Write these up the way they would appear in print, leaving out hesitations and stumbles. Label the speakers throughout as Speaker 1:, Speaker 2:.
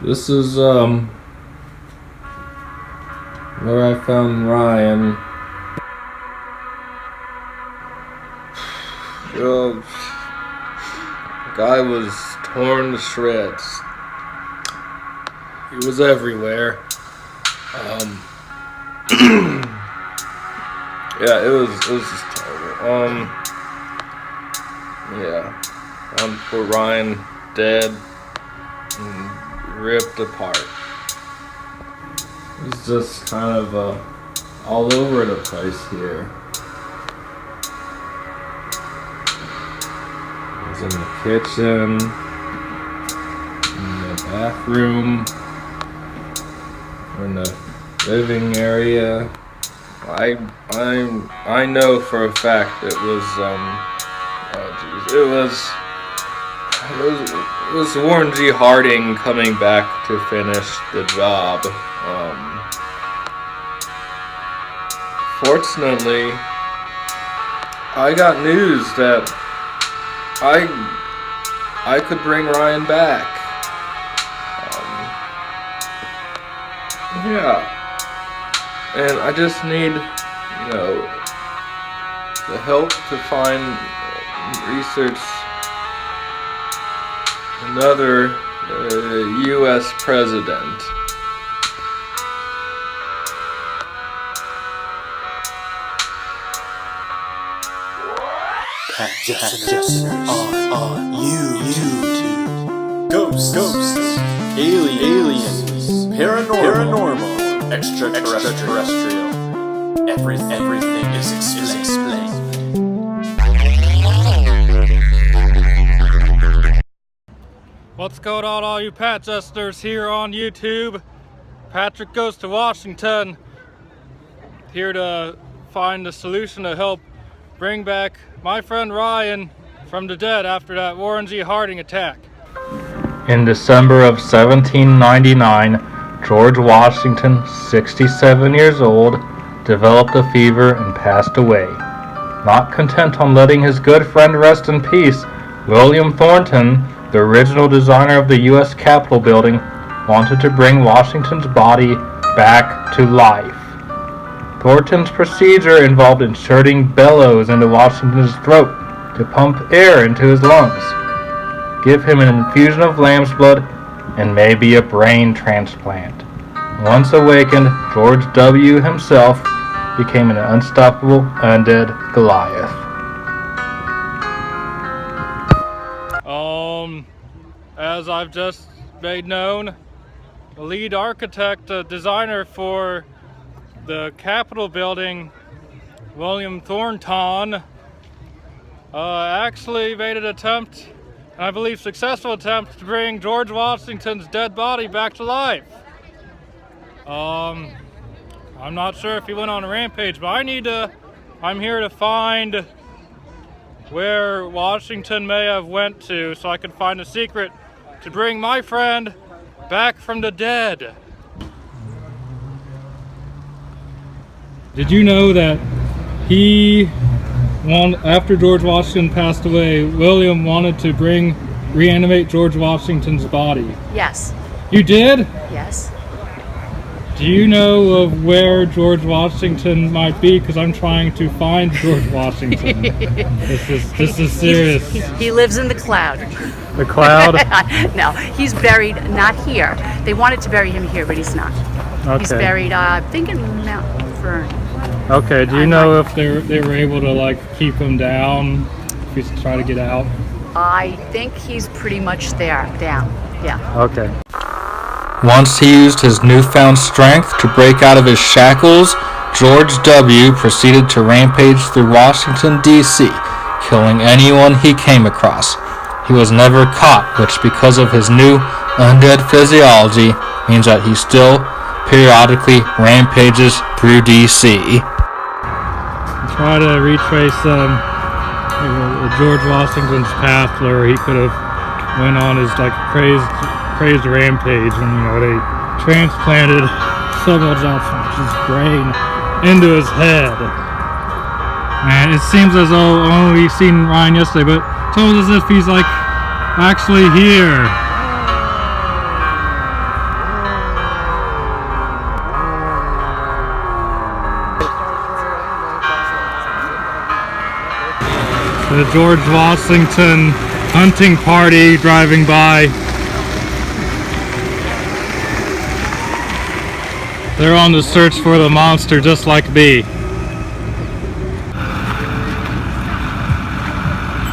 Speaker 1: This is where I found Ryan. The guy was torn to shreds. He was everywhere. Yeah, it was just terrible. Yeah, found poor Ryan dead and ripped apart. It's just kind of all over the place here. It was in the kitchen, in the bathroom, in the living area. I know for a fact it was Warren G. Harding coming back to finish the job. Fortunately, I got news that I could bring Ryan back. Yeah, and I just need, the help to find, research another U.S. president.
Speaker 2: Just on YouTube. Ghosts, aliens, paranormal, extraterrestrial. Everything is explained.
Speaker 3: What's going on, all you Patchesters here on YouTube? Patrick Goes to Washington, here to find a solution to help bring back my friend Ryan from the dead after that Warren G. Harding attack.
Speaker 4: In December of 1799, George Washington, 67 years old, developed a fever and passed away. Not content on letting his good friend rest in peace, William Thornton, the original designer of the U.S. Capitol building, wanted to bring Washington's body back to life. Thornton's procedure involved inserting bellows into Washington's throat to pump air into his lungs, give him an infusion of lamb's blood, and maybe a brain transplant. Once awakened, George W. himself became an unstoppable undead Goliath.
Speaker 3: As I've just made known, the lead architect, designer for the Capitol building, William Thornton, actually made an attempt, and I believe successful attempt, to bring George Washington's dead body back to life. I'm not sure if he went on a rampage, but I'm here to find where Washington may have went to so I can find a secret to bring my friend back from the dead. Did you know that after George Washington passed away, William wanted to reanimate George Washington's body?
Speaker 5: Yes.
Speaker 3: You did?
Speaker 5: Yes.
Speaker 3: Do you know of where George Washington might be? Because I'm trying to find George Washington. This is serious.
Speaker 5: He lives in the cloud.
Speaker 3: The cloud?
Speaker 5: No, he's buried not here. They wanted to bury him here, but he's not.
Speaker 3: Okay.
Speaker 5: He's buried, I think, in Mount Fern.
Speaker 3: Okay. Do you know if they were able to keep him down? If he's trying to get out?
Speaker 5: I think he's pretty much down. Yeah.
Speaker 3: Okay.
Speaker 4: Once he used his newfound strength to break out of his shackles, George W. proceeded to rampage through Washington, D.C., killing anyone he came across. He was never caught, which, because of his new undead physiology, means that he still periodically rampages through D.C.
Speaker 3: Try to retrace George Washington's path where he could have went on his crazed rampage, and they transplanted Samuel Johnson's brain into his head. And it seems as though we've seen Ryan yesterday, but it's almost as if he's actually here. The George Washington hunting party driving by. They're on the search for the monster just like me.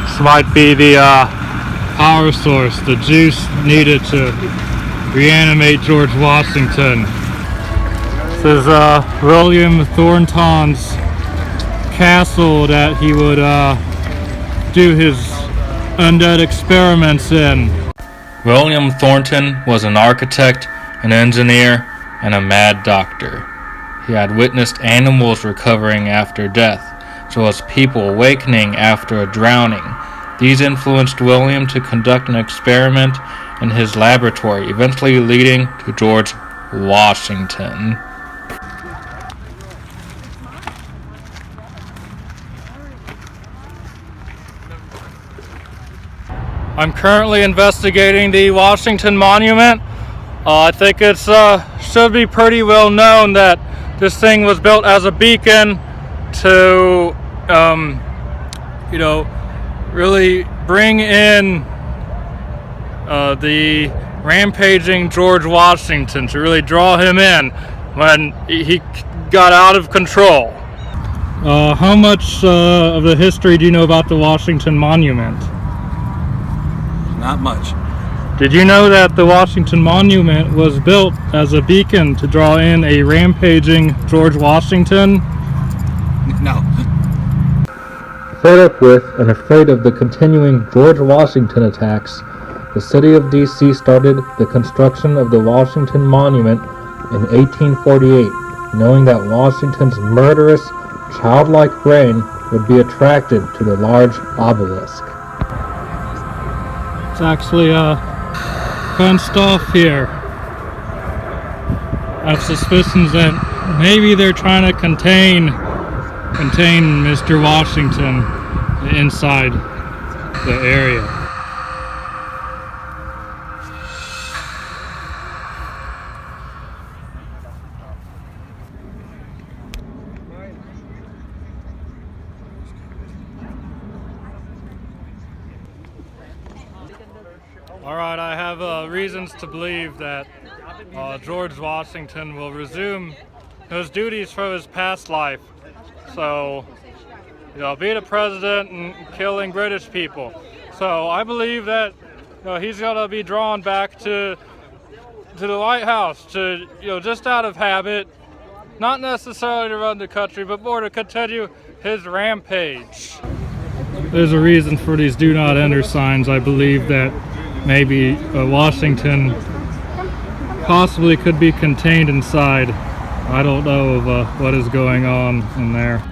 Speaker 3: This might be the power source, the juice needed to reanimate George Washington. This is William Thornton's castle that he would do his undead experiments in.
Speaker 4: William Thornton was an architect, an engineer, and a mad doctor. He had witnessed animals recovering after death, as well as people awakening after a drowning. These influenced William to conduct an experiment in his laboratory, eventually leading to George Washington.
Speaker 3: I'm currently investigating the Washington Monument. I think it's should be pretty well known that this thing was built as a beacon to, really bring in the rampaging George Washington, to really draw him in when he got out of control. How much of the history do you know about the Washington Monument?
Speaker 6: Not much.
Speaker 3: Did you know that the Washington Monument was built as a beacon to draw in a rampaging George Washington?
Speaker 6: No.
Speaker 4: Fed up with and afraid of the continuing George Washington attacks, the city of D.C. started the construction of the Washington Monument in 1848, knowing that Washington's murderous, childlike brain would be attracted to the large obelisk.
Speaker 3: It's actually fenced off here. I have suspicions that maybe they're trying to contain Mr. Washington inside the area. All right, I have reasons to believe that George Washington will resume his duties from his past life. So, be the president and killing British people. So I believe that he's gonna be drawn back to the White House, to just out of habit, not necessarily to run the country, but more to continue his rampage. There's a reason for these do not enter signs. I believe that maybe Washington possibly could be contained inside. I don't know of what is going on in there.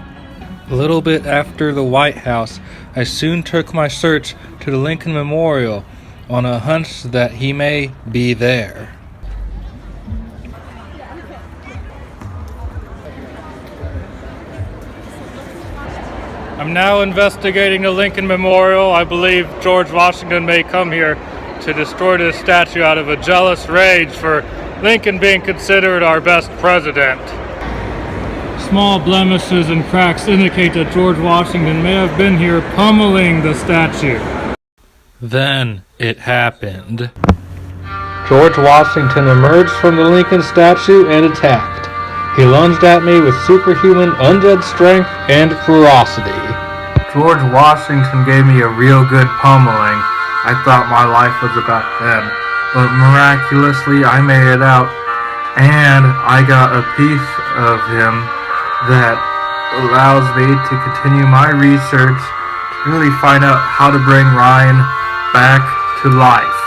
Speaker 3: A little bit after the White House, I soon took my search to the Lincoln Memorial on a hunch that he may be there. I'm now investigating the Lincoln Memorial. I believe George Washington may come here to destroy this statue out of a jealous rage for Lincoln being considered our best president. Small blemishes and cracks indicate that George Washington may have been here pummeling the statue. Then it happened.
Speaker 4: George Washington emerged from the Lincoln statue and attacked. He lunged at me with superhuman undead strength and ferocity. George Washington gave me a real good pummeling. I thought my life was about dead, but miraculously I made it out, and I got a piece of him that allows me to continue my research to really find out how to bring Ryan back to life.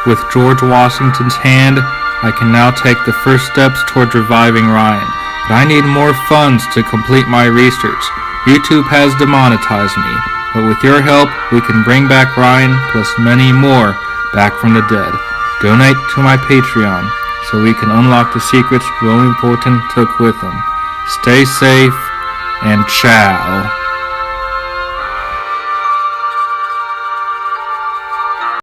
Speaker 4: With George Washington's hand, I can now take the first steps towards reviving Ryan, but I need more funds to complete my research. YouTube has demonetized me, but with your help, we can bring back Ryan plus many more back from the dead. Donate to my Patreon so we can unlock the secrets William Thornton took with him. Stay safe, and ciao.